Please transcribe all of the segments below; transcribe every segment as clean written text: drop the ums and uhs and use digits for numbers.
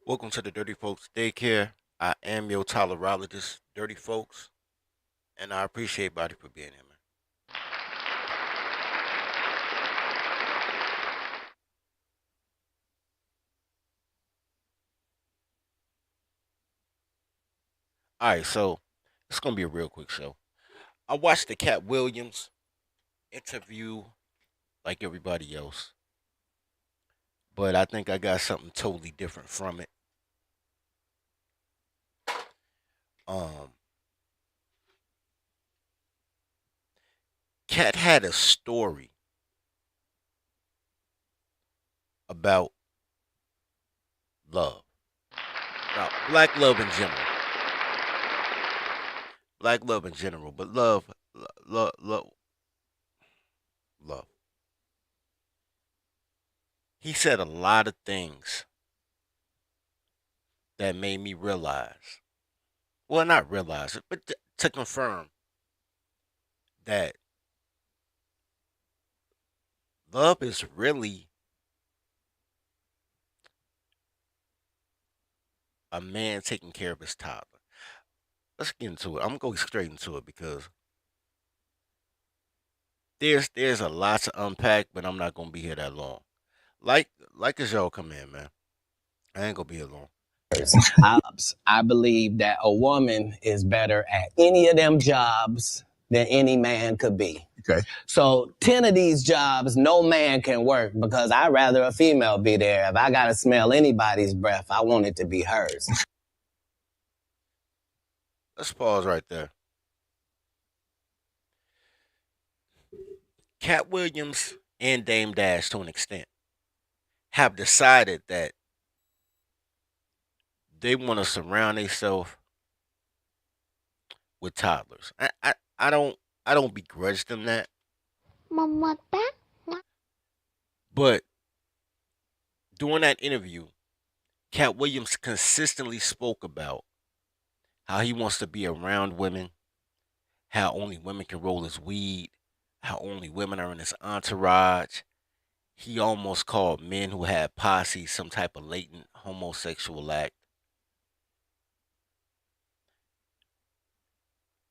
Welcome to the Dirty Folks Daycare. I am your tolerologist, Dirty Folks, and I appreciate Body for being here, man. All right, so it's gonna be a real quick show. I watched the Katt Williams interview like everybody else, but I think I got something totally different from it. Um, Cat had a story about love, about black love in general, black love in general, but love. He said a lot of things that made me realize, well, not realize it, but to confirm that love is really a man taking care of his toddler. Let's get into it. I'm gonna go straight into it because there's a lot to unpack, but I'm not gonna be here that long. Like as y'all come in, man. I ain't gonna be here long. I, I believe that a woman is better at any of them jobs than any man could be. Okay. So 10 of these jobs, no man can work because I'd rather a female be there. If I got to smell anybody's breath, I want it to be hers. Let's pause right there. Cat Williams and Dame Dash, to an extent, have decided that they want to surround themselves with toddlers. I don't begrudge them that, but during that interview, Cat Williams consistently spoke about how he wants to be around women, how only women can roll his weed, how only women are in his entourage. He almost called men who had posse some type of latent homosexual act.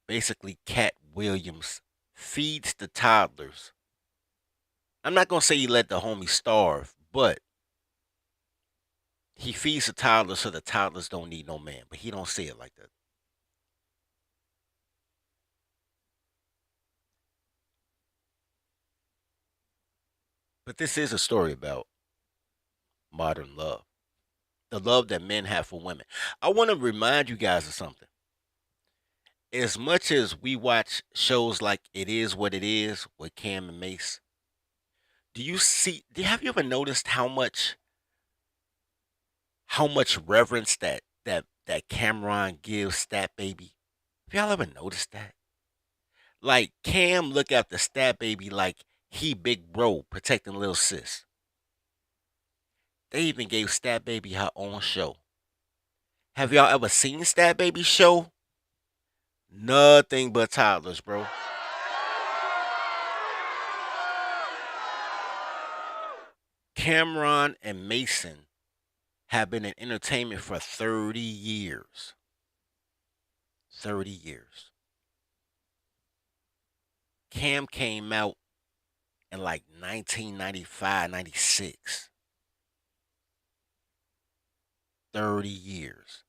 Basically, Cat Williams feeds the toddlers. I'm not gonna say he let the homies starve, but he feeds the toddlers so the toddlers don't need no man. But he don't say it like that. But this is a story about modern love, the love that men have for women. I want to remind you guys of something. As much as we watch shows like It Is What It Is with Cam and Mace, have you ever noticed how much reverence that Cameron gives Stat Baby? Have y'all ever noticed that? Like Cam look at the Stat Baby like he big bro protecting little sis. They even gave Stat Baby her own show. Have y'all ever seen Stat Baby's show? Nothing but toddlers, bro. Cameron and Mason have been in entertainment for 30 years. 30 years. Cam came out in like 1995, 96. 30 years.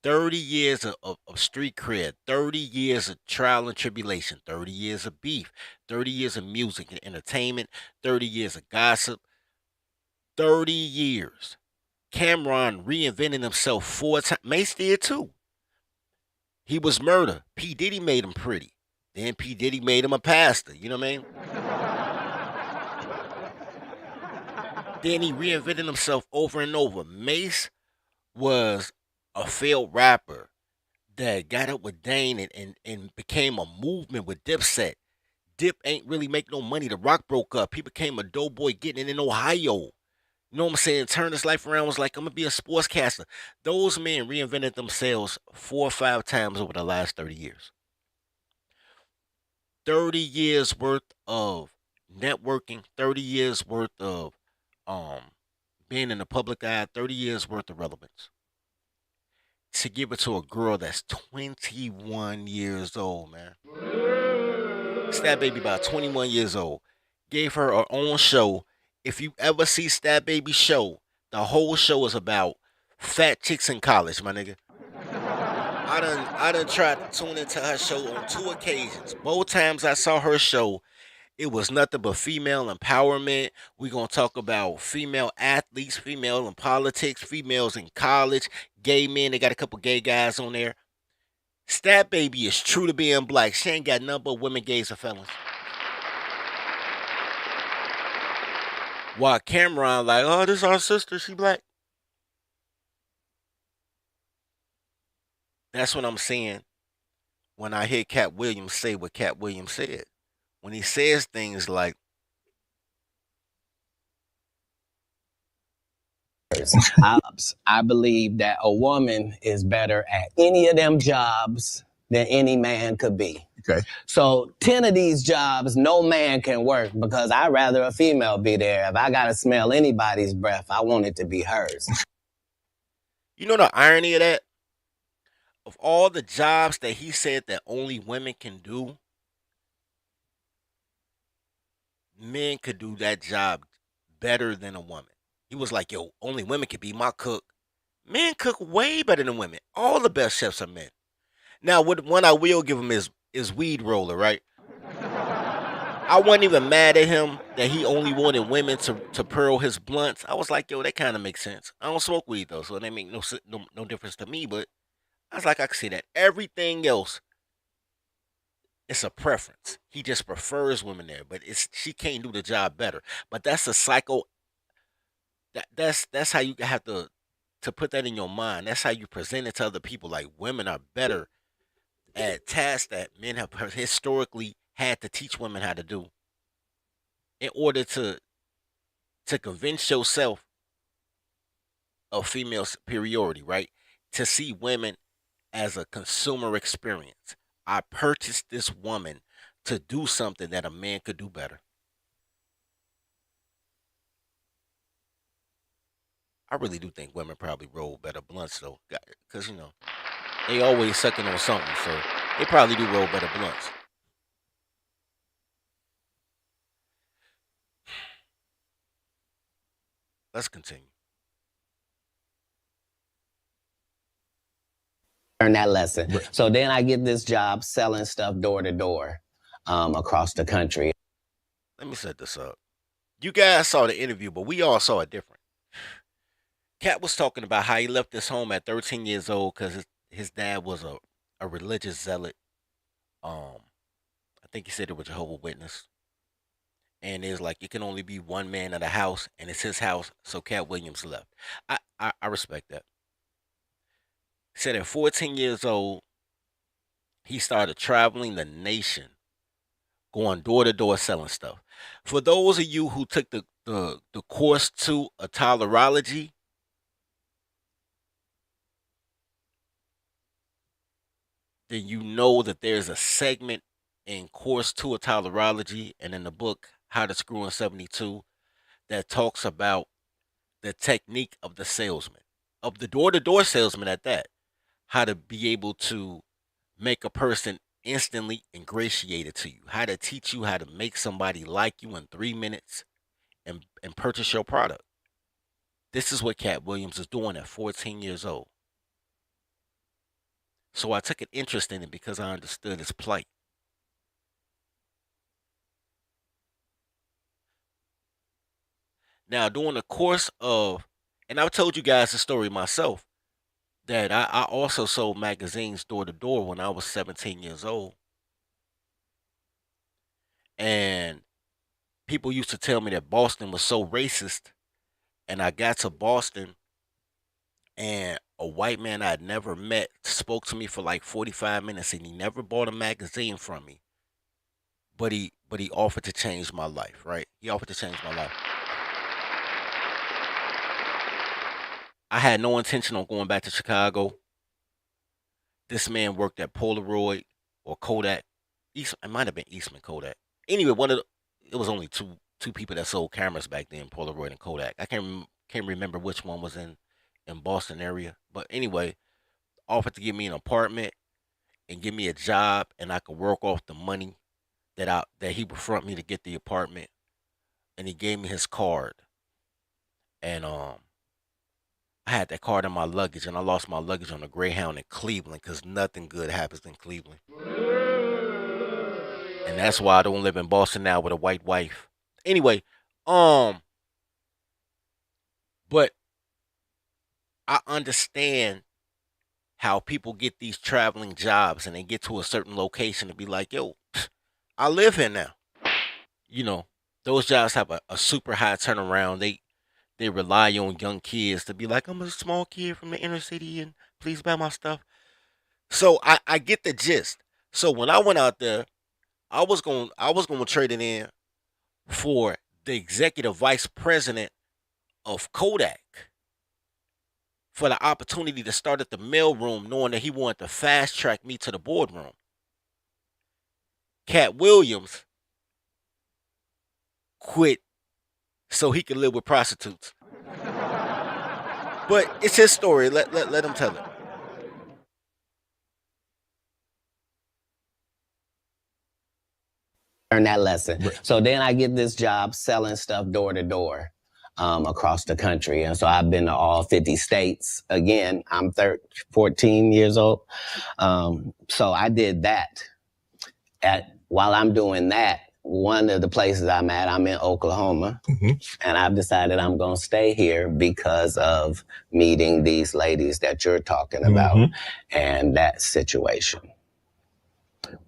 30 years of street cred, 30 years of trial and tribulation, 30 years of beef, 30 years of music and entertainment, 30 years of gossip, 30 years. Cameron reinvented himself 4 times. Mace did too. He was murder. P. Diddy made him pretty. Then P. Diddy made him a pastor. You know what I mean? Then he reinvented himself over and over. Mace was a failed rapper that got up with Dane and became a movement with Dipset. Dip ain't really make no money. The Rock broke up. He became a doughboy getting it in Ohio. You know what I'm saying? Turned his life around, was like, I'm gonna be a sportscaster. Those men reinvented themselves 4 or 5 times over the last 30 years. 30 years worth of networking, 30 years worth of um being in the public eye, 30 years worth of relevance. to give it to a girl that's 21 years old, man. Stat Baby about 21 years old. Gave her her own show. If you ever see Stat Baby show, the whole show is about fat chicks in college, my nigga. I done tried to tune into her show on 2 occasions. Both times I saw her show, it was nothing but female empowerment. We gonna talk about female athletes, female in politics, females in college, gay men. They got a couple gay guys on there. Stat Baby is true to being black. She ain't got none but women, gays, or felons. While Cameron like, oh, this is our sister. She black. That's what I'm saying when I hear Katt Williams say what Katt Williams said. When he says things like, I believe that a woman is better at any of them jobs than any man could be. Okay. So 10 of these jobs, no man can work because I'd rather a female be there. If I got to smell anybody's breath, I want it to be hers. you know the irony of that? Of all the jobs that he said that only women can do, men could do that job better than a woman. He was like, yo, only women can be my cook. Men cook way better than women. All the best chefs are men. Now, what one I will give him is weed roller, right? I wasn't even mad at him that he only wanted women to pearl his blunts. I was like, yo, that kind of makes sense. I don't smoke weed though, so that make no difference to me. But I was like, I can see that. Everything else, it's a preference. He just prefers women there, but it's she can't do the job better. But that's a psycho. That's how you have to put that in your mind. That's how you present it to other people. Like women are better at tasks that men have historically had to teach women how to do in order to convince yourself of female superiority, right? To see women as a consumer experience. I purchased this woman to do something that a man could do better. I really do think women probably roll better blunts though, because they always sucking on something, so they probably do roll better blunts. Let's continue. Learn that lesson. So then I get this job selling stuff door to door across the country. Let me set this up. You guys saw the interview, but we all saw it different. Kat was talking about how he left his home at 13 years old because his dad was a religious zealot. Um, I think he said it was Jehovah's Witness. And it's like it can only be one man in the house, and it's his house, so Cat Williams left. I respect that. Said at 14 years old, he started traveling the nation, going door to door selling stuff. For those of you who took the course 2 of tolerology, then you know that there's a segment in course 2 of tolerology and in the book How to Screw in 72 that talks about the technique of the salesman, of the door to door salesman at that. How to be able to make a person instantly ingratiated to you, how to teach you how to make somebody like you in 3 minutes and purchase your product. This is what Cat Williams is doing at 14 years old. So I took an interest in it because I understood his plight. Now, during the course of, and I've told you guys the story myself, that I also sold magazines door to door when I was 17 years old. And people used to tell me that Boston was so racist. And I got to Boston, and a white man I'd never met spoke to me for like 45 minutes, and he never bought a magazine from me. But he offered to change my life, right? He offered to change my life. I had no intention on going back to Chicago. This man worked at Polaroid or Kodak. It might have been Eastman Kodak. Anyway, it was only two people that sold cameras back then, Polaroid and Kodak. I can't remember which one was in Boston area, but anyway, offered to give me an apartment and give me a job, and I could work off the money that he would front me to get the apartment. And he gave me his card, and I had that card in my luggage, and I lost my luggage on the Greyhound in Cleveland because nothing good happens in Cleveland, and that's why I don't live in Boston now with a white wife. Anyway, um, but I understand how people get these traveling jobs and they get to a certain location and be like, yo, I live here now. You know, those jobs have a super high turnaround. They rely on young kids to be like, I'm a small kid from the inner city and please buy my stuff. So I get the gist. So when I went out there, I was gonna trade it in for the executive vice president of Kodak for the opportunity to start at the mailroom, knowing that he wanted to fast track me to the boardroom. Katt Williams quit so he could live with prostitutes. But it's his story. Let him tell it. Learn that lesson. So then I get this job selling stuff door to door across the country. And so I've been to all 50 states. Again, I'm 14 years old. So I did that. While I'm doing that, one of the places I'm at, I'm in Oklahoma. And I've decided I'm going to stay here because of meeting these ladies that you're talking about and that situation.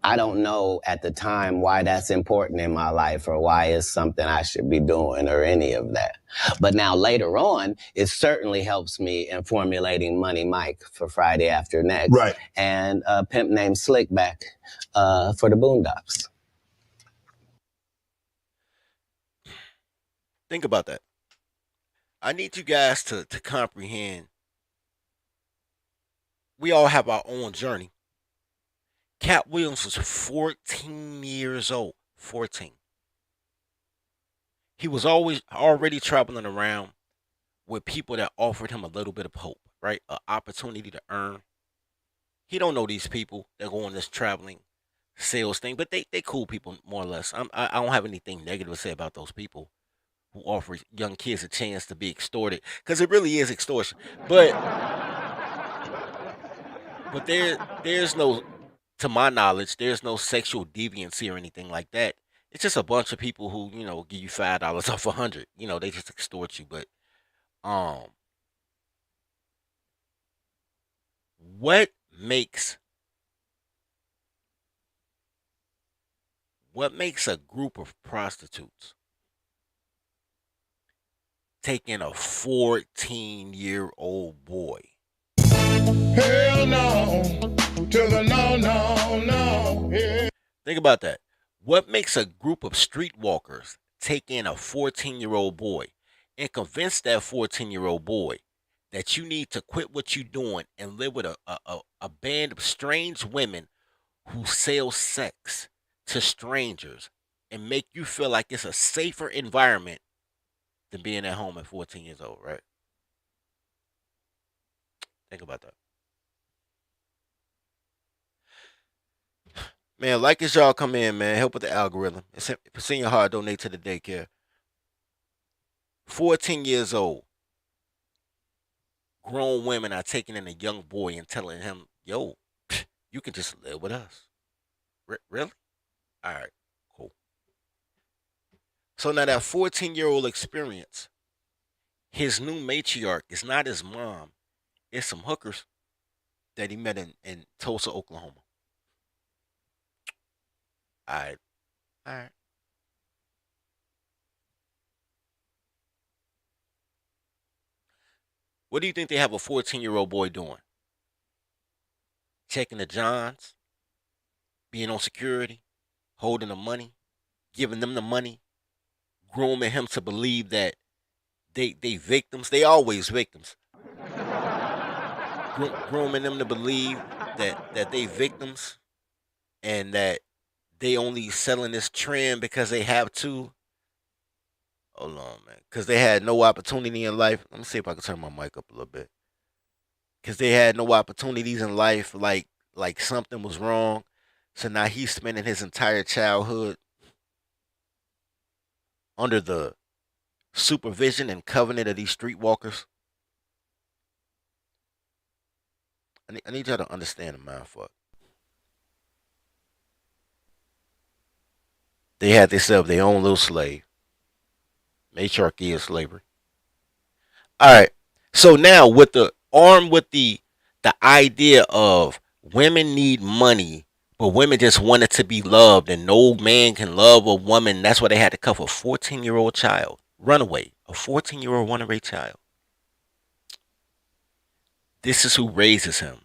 I don't know at the time why that's important in my life or why it's something I should be doing or any of that. But now later on, it certainly helps me in formulating Money Mike for Friday After Next. Right. And a pimp named Slickback for the Boondocks. Think about that. I need you guys to comprehend. We all have our own journey. Katt Williams was 14 years old. 14. He was always already traveling around with people that offered him a little bit of hope, right? An opportunity to earn. He don't know these people that go on this traveling sales thing, but they cool people more or less. I don't have anything negative to say about those people who offer young kids a chance to be extorted, because it really is extortion. But there's no, to my knowledge, there's no sexual deviancy or anything like that. It's just a bunch of people who give you $5 off 100. They just extort you. But um, what makes a group of prostitutes taking a 14-year-old boy? Hell no, to the no, no, no. Yeah. Think about that. What makes a group of streetwalkers take in a 14-year-old boy and convince that 14-year-old boy that you need to quit what you're doing and live with a band of strange women who sell sex to strangers and make you feel like it's a safer environment than being at home at 14 years old, right? Think about that. Man, like as y'all come in, man, help with the algorithm. If it's in your heart, donate to the daycare. 14 years old. Grown women are taking in a young boy and telling him, yo, you can just live with us. Really? All right, cool. So now that 14-year-old experience, his new matriarch is not his mom. It's some hookers that he met in Tulsa, Oklahoma. All right. All right. What do you think they have a 14-year-old boy doing? Checking the Johns, being on security, holding the money, giving them the money, grooming him to believe that they victims. They always victims. Grooming them to believe that they victims and that they only selling this trend because they have to. Hold on, man. Because they had no opportunity in life. Let me see if I can turn my mic up a little bit. because they had no opportunities in life, like something was wrong. So now he's spending his entire childhood under the supervision and covenant of these streetwalkers. I need y'all to understand the mind fuck. They had themselves their own little slave. Matriarchy of slavery. All right. So now with the armed with the idea of women need money, but women just wanted to be loved, and no man can love a woman. That's why they had to cuff a 14-year-old child. Runaway. A 14-year-old runaway child. This is who raises him.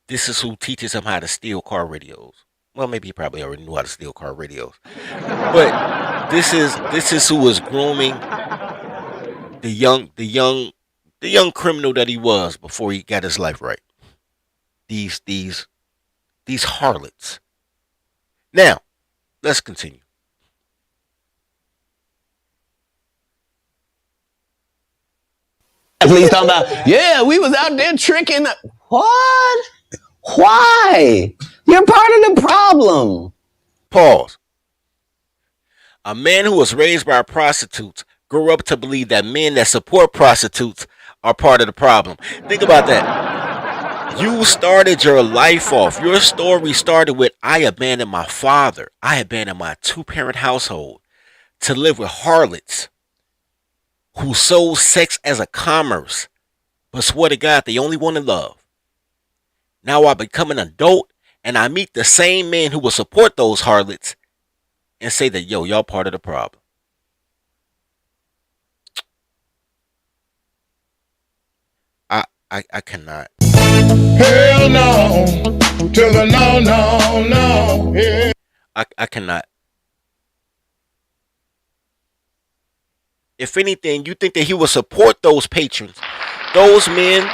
This is who teaches him how to steal car radios. Well, maybe he probably already knew how to steal car radios. But this is who was grooming the young criminal that he was before he got his life right. These harlots. Now, let's continue. Please talking about, yeah, we was out there tricking. What? Why? You're part of the problem. Pause. A man who was raised by prostitutes grew up to believe that men that support prostitutes are part of the problem. Think about that. You started your life off. Your story started with, I abandoned my father. I abandoned my two-parent household to live with harlots who sold sex as a commerce, but swore to God they only wanted love. Now I become an adult and I meet the same men who will support those harlots and say that, yo, y'all part of the problem. I cannot. Hell no, to the no, no, no. Yeah. I cannot. If anything, you think that he will support those patrons. Those men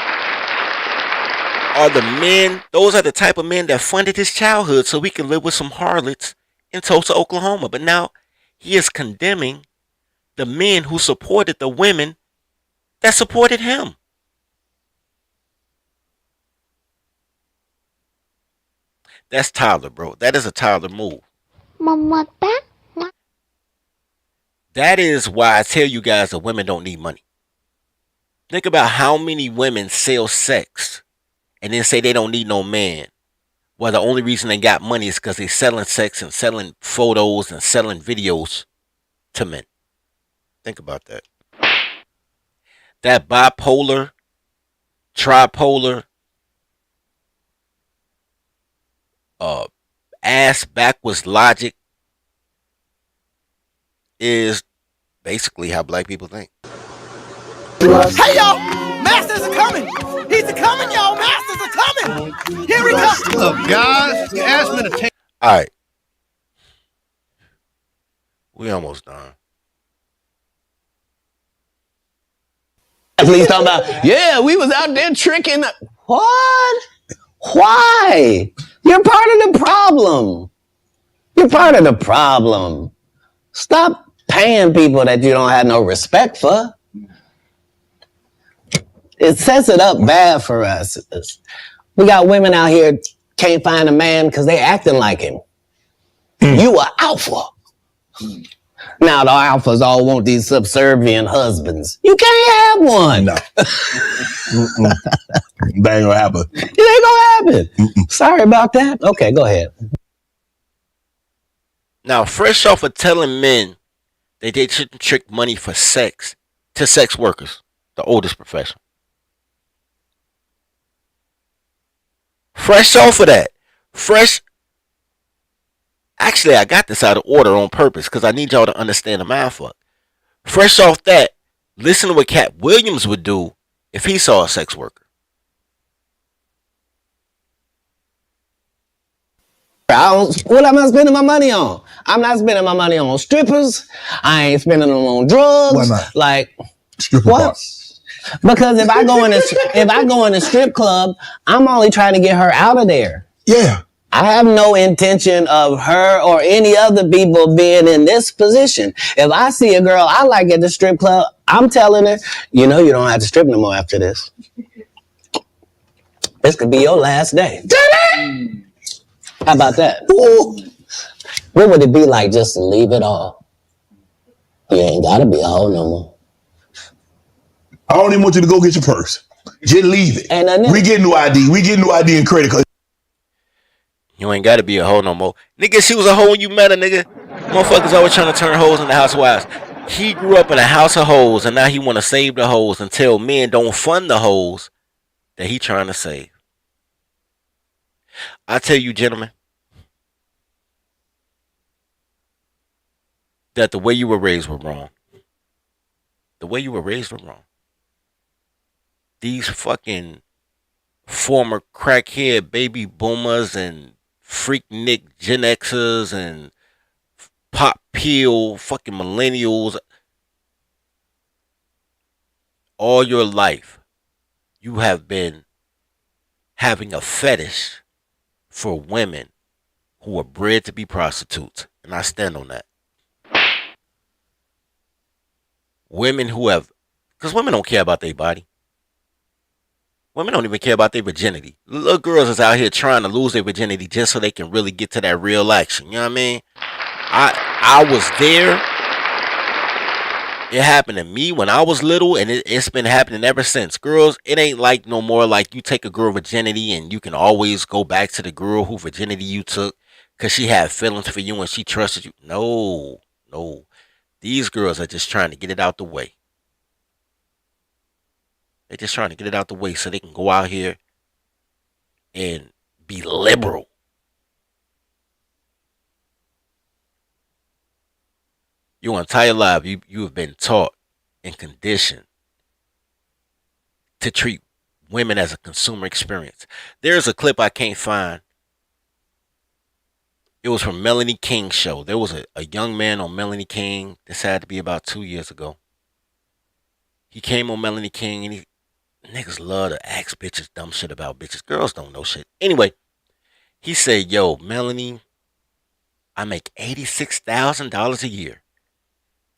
are the men, those are the type of men that funded his childhood so he can live with some harlots in Tulsa, Oklahoma. But now he is condemning the men who supported the women that supported him. That's Tyler, bro. That is a Tyler move. That is why I tell you guys that women don't need money. Think about how many women sell sex and then say they don't need no man. Well, the only reason they got money is because they're selling sex and selling photos and selling videos to men. Think about that. That bipolar, tripolar, ass backwards logic is basically how black people think. Hey y'all, masters are coming. He's a coming, y'all. Masters are coming. Here we come. Look, guys, you asked me to take. All right, we almost done. Please talking about, yeah, we was out there tricking. What? Why? You're part of the problem. You're part of the problem. Stop paying people that you don't have no respect for. It sets it up bad for us. We got women out here can't find a man because they acting like him. You are alpha. Now the alphas all want these subservient husbands. You can't have one. No. That ain't gonna happen. It ain't gonna happen. Sorry about that. Okay, go ahead. Now, fresh off of telling men that they shouldn't trick money for sex to sex workers, the oldest profession. Fresh off of that. Actually, I got this out of order on purpose because I need y'all to understand the mindfuck. Fresh off that, listen to what Katt Williams would do if he saw a sex worker. What am I spending my money on? I'm not spending my money on strippers. I ain't spending them on drugs. Why not? Like, Stripper what? bar. Because if I go in a strip club, I'm only trying to get her out of there. Yeah. I have no intention of her or any other people being in this position. If I see a girl I like at the strip club, I'm telling her, you know, you don't have to strip no more after this. This could be your last day. How about that? Ooh. What would it be like just to leave it all? You ain't gotta be a hoe no more. I don't even want you to go get your purse. Just leave it. And we get new ID. We get new ID and credit card. You ain't gotta be a hoe no more. Nigga, she was a hoe when you met her, nigga. Motherfuckers always trying to turn hoes into housewives. He grew up in a house of hoes, and now he want to save the hoes and tell men don't fund the hoes that he trying to save. I tell you, gentlemen, that the way you were raised was wrong. The way you were raised was wrong. These fucking former crackhead baby boomers and freaknik Gen Xers and pop pill fucking millennials, all your life you have been having a fetish for women who are bred to be prostitutes, and I stand on that. Women who have, because women don't care about their body. Women don't even care about their virginity. Little girls is out here trying to lose their virginity just so they can really get to that real action. You know what I mean? I was there. It happened to me when I was little, and it's been happening ever since. Girls, it ain't like no more like you take a girl virginity and you can always go back to the girl who virginity you took because she had feelings for you and she trusted you. No. These girls are just trying to get it out the way. They're just trying to get it out the way so they can go out here and be liberal. Your entire life, you have been taught and conditioned to treat women as a consumer experience. There's a clip I can't find. It was from Melanie King's show. There was a young man on Melanie King. This had to be about 2 years ago. He came on Melanie King and niggas love to ask bitches dumb shit about bitches. Girls don't know shit. Anyway, he said, yo, Melanie, I make $86,000 a year.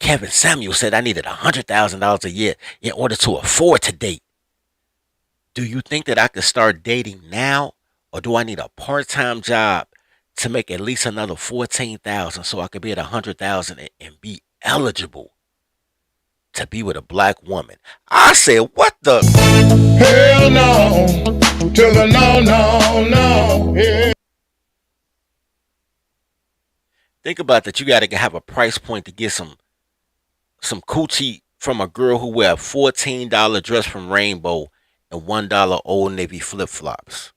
Kevin Samuel said I needed $100,000 a year in order to afford to date. Do you think that I could start dating now, or do I need a part-time job to make at least another $14,000 so I could be at $100,000 and be eligible to be with a black woman? I said, what the? Hell no, to the no, yeah. Think about that. You got to have a price point to get some coochie from a girl who wear a $14 dress from Rainbow and $1 Old Navy flip-flops.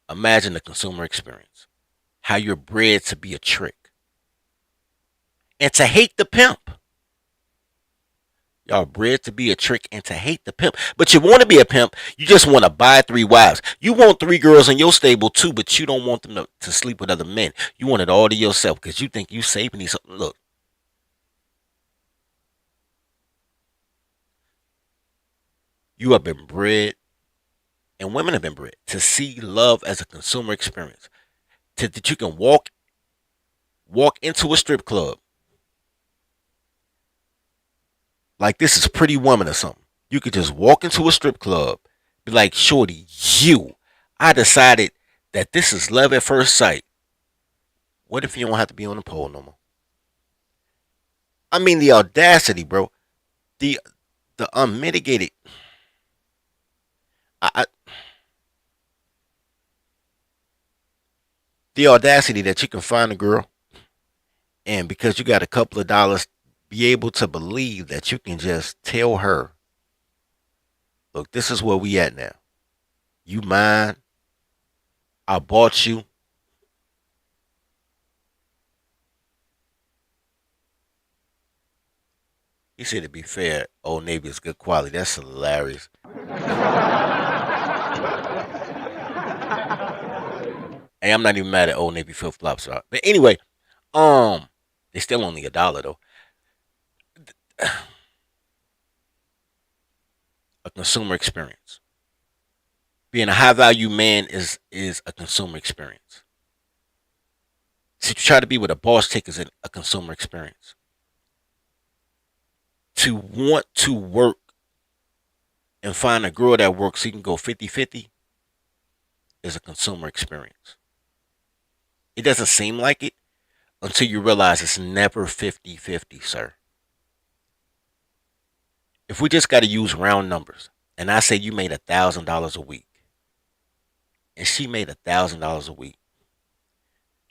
Imagine the consumer experience. How you're bred to be a trick. And to hate the pimp. Y'all bred to be a trick and to hate the pimp. But you want to be a pimp. You just want to buy 3 wives. You want 3 girls in your stable too, but you don't want them to sleep with other men. You want it all to yourself because you think you saving these. Look. You have been bred, and women have been bred, to see love as a consumer experience. That you can walk into a strip club like this is Pretty Woman or something. You could just walk into a strip club, be like, shorty, I decided that this is love at first sight. What if you don't have to be on the pole no more? I mean, the audacity, bro. The unmitigated. The audacity that you can find a girl, and because you got a couple of dollars, be able to believe that you can just tell her, look, this is where we at now. You mine. I bought you. He said, to be fair, Old Navy is good quality. That's hilarious. Hey, I'm not even mad at Old Navy flip flops. But anyway, they still only $1 though. A consumer experience. Being a high value man is a consumer experience. To try to be with a boss chick is a consumer experience. To want to work and find a girl that works so you can go 50-50 is a consumer experience. It doesn't seem like it until you realize it's never 50-50, sir. If we just got to use round numbers, and I say you made $1,000 a week, and she made $1,000 a week,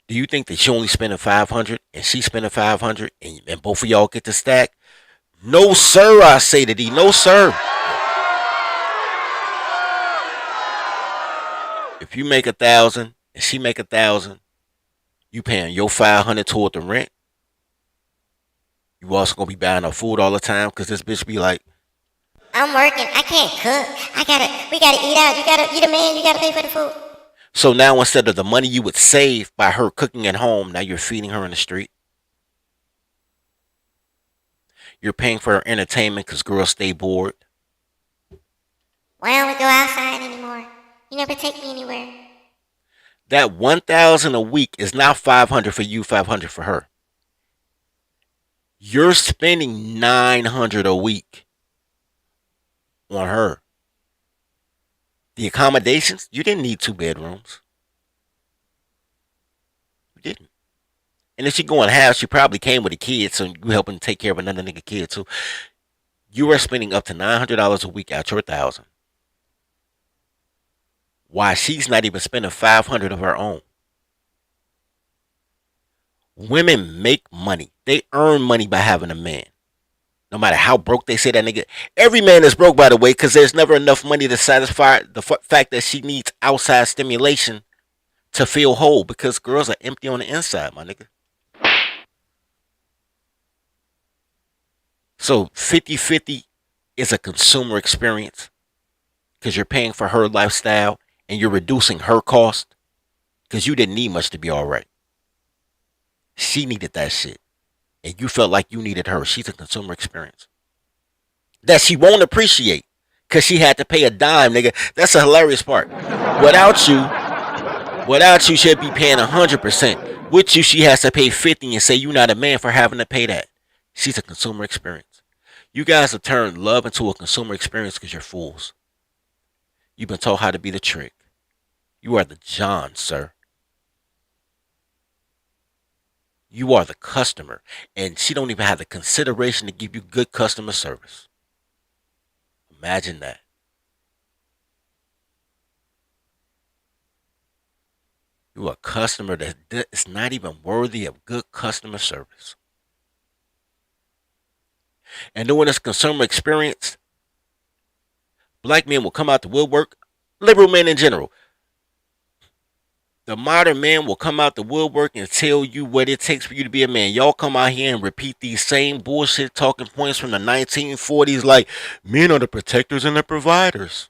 do you think that she only spending 500 and she spending 500 and both of y'all get to stack? No, sir. I say to D, no, sir. If you make 1,000 and she make 1,000, you paying your 500 toward the rent. You also gonna be buying her food all the time because this bitch be like, I'm working. I can't cook. We gotta eat out. You the man. You gotta pay for the food. so now instead of the money you would save by her cooking at home, now you're feeding her in the street. You're paying for her entertainment because girls stay bored. Why don't we go outside anymore? You never take me anywhere. That 1,000 a week is not 500 for you, 500 for her. You're spending 900 a week on her. The accommodations, you didn't need 2 bedrooms. You didn't. And if she going half, she probably came with a kid, so you helping take care of another nigga kid too. You are spending up to $900 a week out your 1,000. Why she's not even spending 500 of her own. Women make money. They earn money by having a man. No matter how broke they say that nigga. Every man is broke, by the way, because there's never enough money to satisfy the fact that she needs outside stimulation to feel whole, because girls are empty on the inside, my nigga. So 50-50 is a consumer experience because you're paying for her lifestyle and you're reducing her cost because you didn't need much to be all right. She needed that shit. And you felt like you needed her. She's a consumer experience that she won't appreciate because she had to pay a dime, nigga. That's a hilarious part. Without you, she'd be paying 100%. With you, she has to pay 50 and say you're not a man for having to pay that. She's a consumer experience. You guys have turned love into a consumer experience because you're fools. You've been taught how to be the trick. You are the John, sir. You are the customer, and she don't even have the consideration to give you good customer service. Imagine that. You are a customer that is not even worthy of good customer service. And during this consumer experience, black men will come out the woodwork, liberal men in general. The modern man will come out the woodwork and tell you what it takes for you to be a man. Y'all come out here and repeat these same bullshit talking points from the 1940s like men are the protectors and the providers.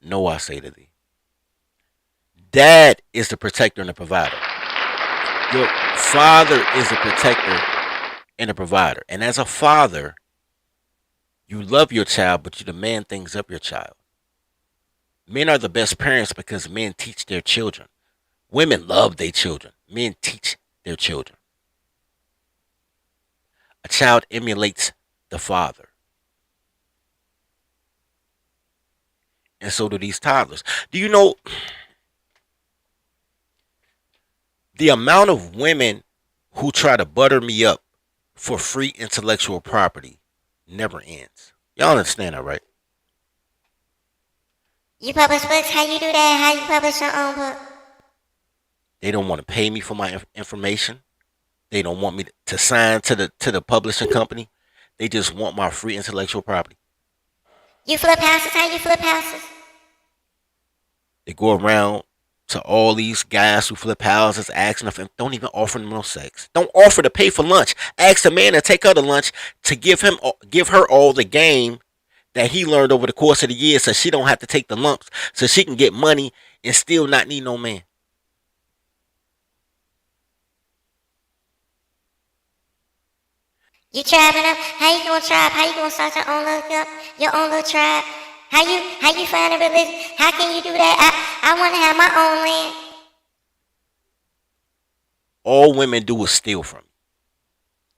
No, I say to thee. Dad is the protector and the provider. Your father is the protector and the provider. And as a father, you love your child, but you demand things of your child. Men are the best parents because men teach their children. Women love their children. Men teach their children. A child emulates the father. And so do these toddlers. Do you know the amount of women who try to butter me up for free intellectual property never ends? Y'all understand that, right? You publish books? How you do that? How you publish your own book? They don't want to pay me for my information. They don't want me to sign to the publishing company. They just want my free intellectual property. You flip houses? How you flip houses? They go around to all these guys who flip houses, asking them, don't even offer them no sex. Don't offer to pay for lunch. Ask the man to take her to lunch to give her all the game that he learned over the course of the year, so she don't have to take the lumps, so she can get money and still not need no man. You tribing up? How you gonna tribe? How you gonna start your own little tribe? How you find a religion? How can you do that? I wanna have my own land. All women do is steal from you.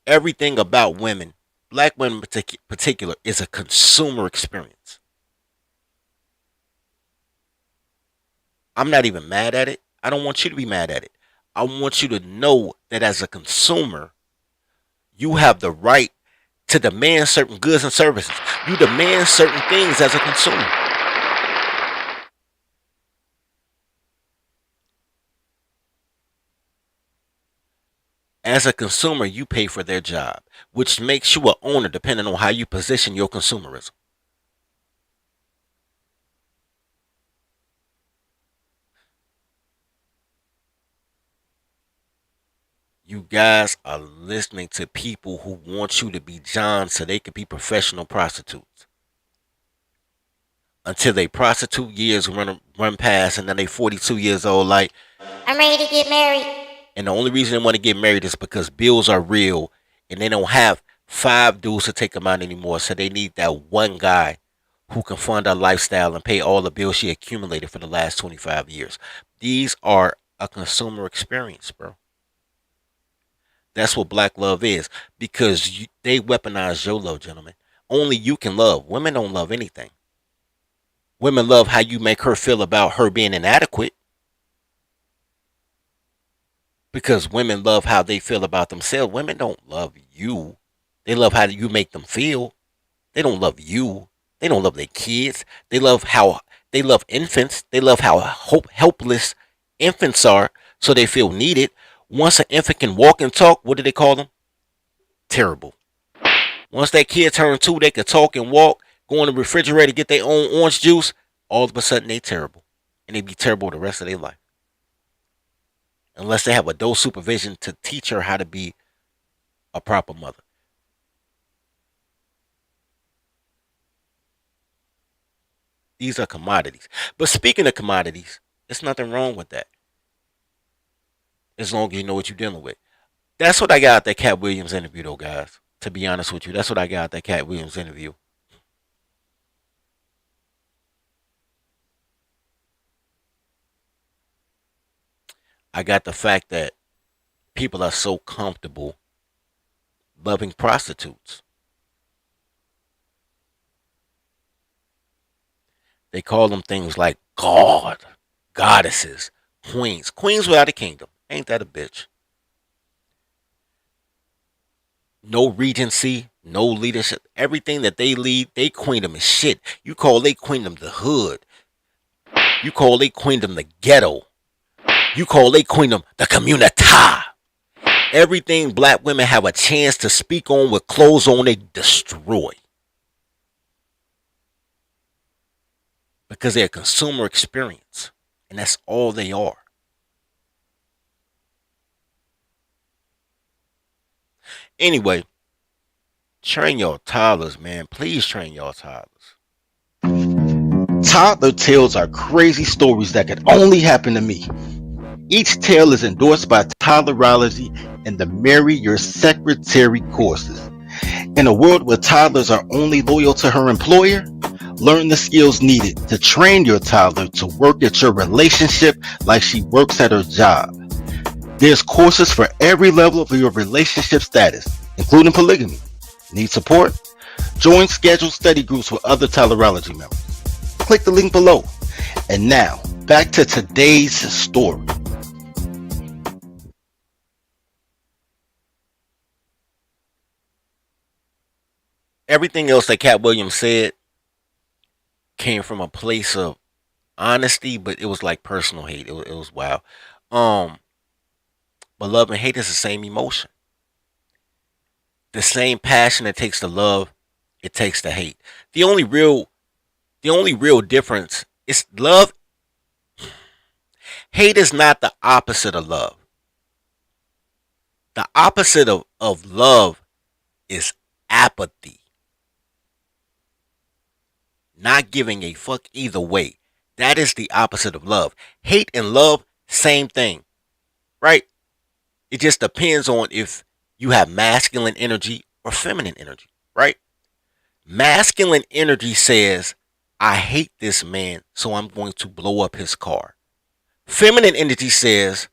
Everything about women, black women in particular, is a consumer experience. I'm not even mad at it. I don't want you to be mad at it. I want you to know that as a consumer, you have the right to demand certain goods and services. You demand certain things as a consumer. As a consumer, you pay for their job, which makes you an owner depending on how you position your consumerism. You guys are listening to people who want you to be John so they can be professional prostitutes. Until they prostitute years run past and then they 42 years old like, I'm ready to get married. and the only reason they want to get married is because bills are real and they don't have 5 dudes to take them out anymore. So they need that one guy who can fund her lifestyle and pay all the bills she accumulated for the last 25 years. These are a consumer experience, bro. That's what black love is because they weaponize your love, gentlemen. Only you can love. Women don't love anything. Women love how you make her feel about her being inadequate. Because women love how they feel about themselves. Women don't love you. They love how you make them feel. They don't love you. They don't love their kids. They love infants. They love how helpless infants are, so they feel needed. Once an infant can walk and talk, what do they call them? Terrible. Once that kid turns 2, they can talk and walk, go in the refrigerator, get their own orange juice. All of a sudden, they terrible. And they be terrible the rest of their life. Unless they have adult supervision to teach her how to be a proper mother. These are commodities. But speaking of commodities, there's nothing wrong with that. As long as you know what you're dealing with. That's what I got out that Katt Williams interview, though, guys. To be honest with you, that's what I got out that Katt Williams interview. I got the fact that people are so comfortable loving prostitutes. They call them things like God, goddesses, queens. Queens without a kingdom. Ain't that a bitch? No regency, no leadership. Everything that they lead, they queendom is shit. You call they queendom the hood. You call they queendom the ghetto. You call they queendom the community. Everything black women have a chance to speak on with clothes on, they destroy. Because they're a consumer experience. And that's all they are. Anyway, train your toddlers, man. Please train your toddlers. Toddler tales are crazy stories that could only happen to me. Each tale is endorsed by Toddlerology and the Marry Your Secretary courses. In a world where toddlers are only loyal to her employer, learn the skills needed to train your toddler to work at your relationship like she works at her job. There's courses for every level of your relationship status, including polygamy. Need support? Join scheduled study groups with other Toddlerology members. Click the link below. And now, back to today's story. Everything else that Katt Williams said came from a place of honesty, but it was like personal hate. It was wild. But love and hate is the same emotion. The same passion it takes to love, it takes to hate. The only real difference is love. Hate is not the opposite of love. The opposite of love is apathy. Not giving a fuck either way. That is the opposite of love. Hate and love, same thing. Right? It just depends on if you have masculine energy or feminine energy, right? Masculine energy says, I hate this man, so I'm going to blow up his car. Feminine energy says,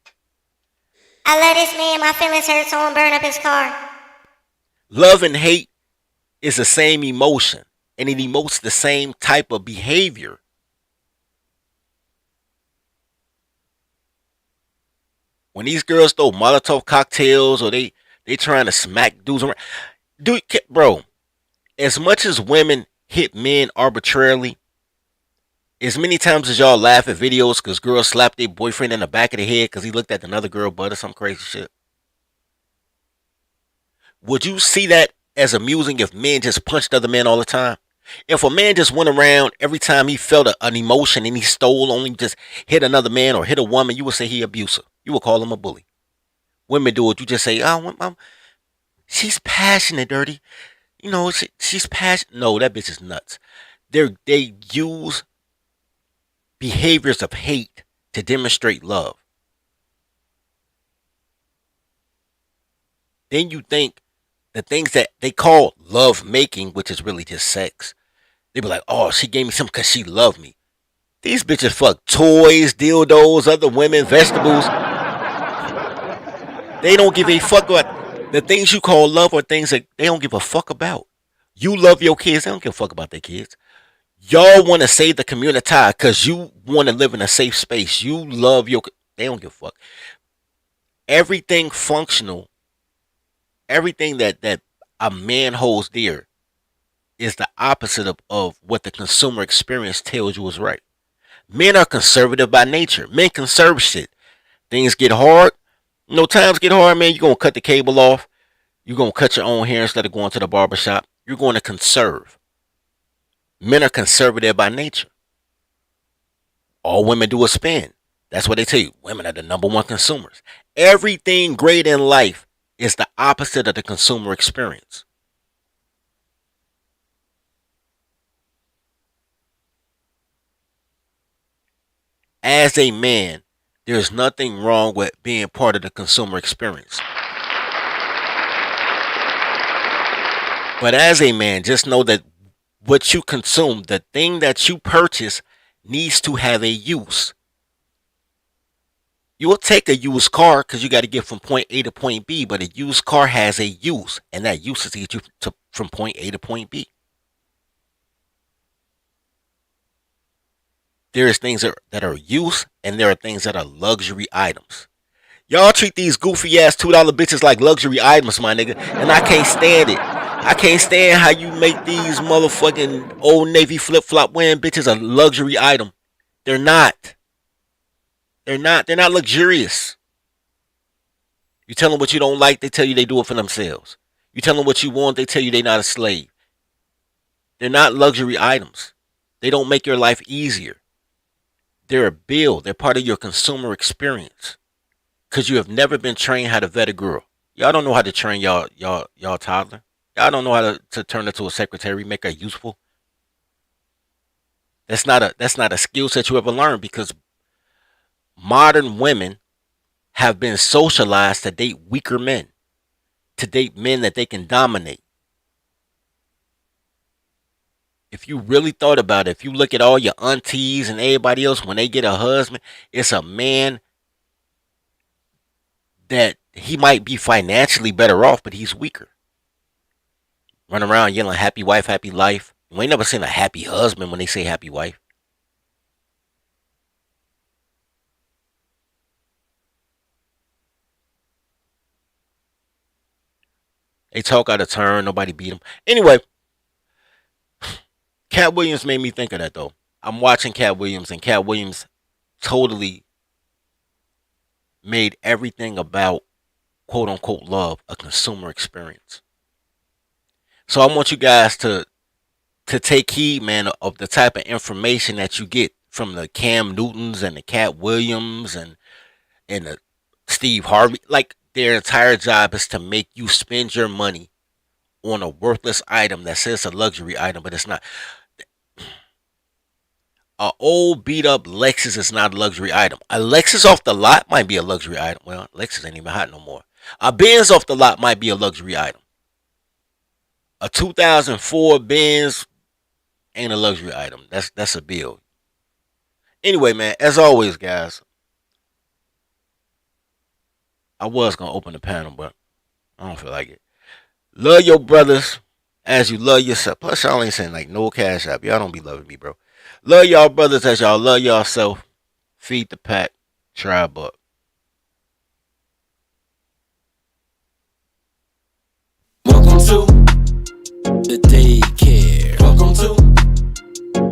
I love this man, my feelings hurt, so I'm burn up his car. love and hate is the same emotion, and it emotes the same type of behavior. When these girls throw Molotov cocktails or they trying to smack dudes around, dude, bro, as much as women hit men arbitrarily, as many times as y'all laugh at videos because girls slap their boyfriend in the back of the head because he looked at another girl butt or some crazy shit, would you see that as amusing if men just punched other men all the time? If a man just went around every time he felt an emotion and he stole, only just hit another man or hit a woman, you would say he abusive. You would call him a bully. Women do it. You just say, oh, she's passionate, dirty. You know, she's passionate. No, that bitch is nuts. They use behaviors of hate to demonstrate love. Then you think the things that they call love making, which is really just sex. They be like, oh, she gave me something because she loved me. These bitches fuck toys, dildos, other women, vegetables. They don't give a fuck about the things you call love or things that they don't give a fuck about. You love your kids. They don't give a fuck about their kids. Y'all want to save the community because you want to live in a safe space. You love your... They don't give a fuck. Everything functional, everything that a man holds dear is the opposite of what the consumer experience tells you is right. Men are conservative by nature. Men conserve shit. Things get hard. Times get hard, man. You're going to cut the cable off. You're going to cut your own hair instead of going to the barbershop. You're going to conserve. Men are conservative by nature. All women do is spend. That's what they tell you. Women are the number one consumers. Everything great in life is the opposite of the consumer experience. As a man, there's nothing wrong with being part of the consumer experience. But as a man, just know that what you consume, the thing that you purchase, needs to have a use. You will take a used car because you got to get from point A to point B, but a used car has a use, and that use is to get you from point A to point B. There's things that are use, and there are things that are luxury items. Y'all treat these goofy ass $2 bitches like luxury items, my nigga, and I can't stand it. I can't stand how you make these motherfucking Old Navy flip-flop wearing bitches a luxury item. They're not. They're not luxurious. You tell them what you don't like, they tell you they do it for themselves. You tell them what you want, they tell you they're not a slave. They're not luxury items. They don't make your life easier. They're a bill. They're part of your consumer experience. Because you have never been trained how to vet a girl. Y'all don't know how to train y'all toddler. Y'all don't know how to turn her to a secretary, make her useful. That's not a skill set you ever learned, because modern women have been socialized to date weaker men, to date men that they can dominate. If you really thought about it, if you look at all your aunties and everybody else, when they get a husband, it's a man that he might be financially better off, but he's weaker. Run around yelling happy wife, happy life. You ain't never seen a happy husband when they say happy wife. They talk out of turn. Nobody beat them. Anyway, Katt Williams made me think of that, though. I'm watching Katt Williams, and Katt Williams totally made everything about quote unquote love a consumer experience. So I want you guys to take heed, man, of the type of information that you get from the Cam Newtons and the Katt Williams and the Steve Harvey. Like, their entire job is to make you spend your money on a worthless item that says a luxury item, but it's not. A old beat up Lexus is not a luxury item. A Lexus off the lot might be a luxury item. Well, Lexus ain't even hot no more. A Benz off the lot might be a luxury item. A 2004 Benz ain't a luxury item. That's a bill. Anyway, man, as always, guys, I was gonna open the panel, but I don't feel like it. Love your brothers as you love yourself. Plus, y'all ain't saying like no cash app. Y'all don't be loving me, bro. Love y'all brothers as y'all love yourself. Feed the pack. Tribe up. Welcome to the Daycare. Welcome to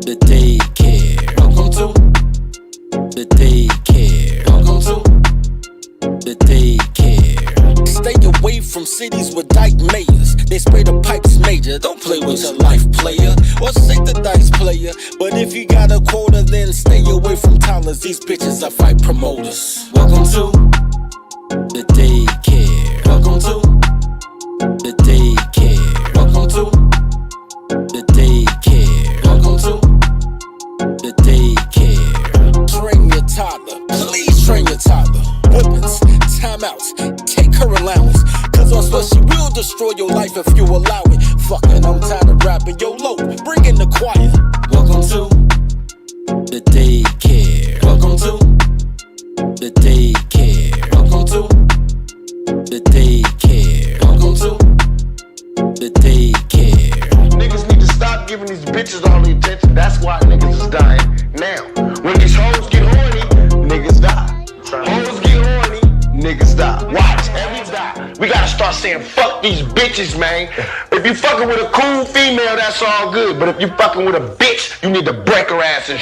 the Daycare. Welcome to the Daycare. Welcome to the Daycare. Stay away from cities with dyke mayors. They spray the pipes major. Don't play with your life, player. Or shake the dice, player. But if you got a quota, then stay away from toddlers. These bitches are fight promoters. Welcome to the Daycare. Welcome to the Daycare. Welcome to the Daycare. Welcome to the Daycare. Train your toddler. Please train your toddler. Whippings, timeouts, take her allowance. Cause on swear she will destroy your life if you allow it. Fucking, I'm tired of rapping. Yo, low, bring in the choir. Welcome to the Daycare. Welcome to the Daycare. Welcome to the Daycare. Welcome to the Daycare. Niggas need to stop giving these bitches all the attention. That's why niggas is dying now. When these hoes get horny, niggas die. Hoes get horny, niggas die. Watch, every die. We gotta start saying fuck these bitches, man. If you fucking with a cool female, that's all good. But if you fucking with a bitch, you need to break her ass and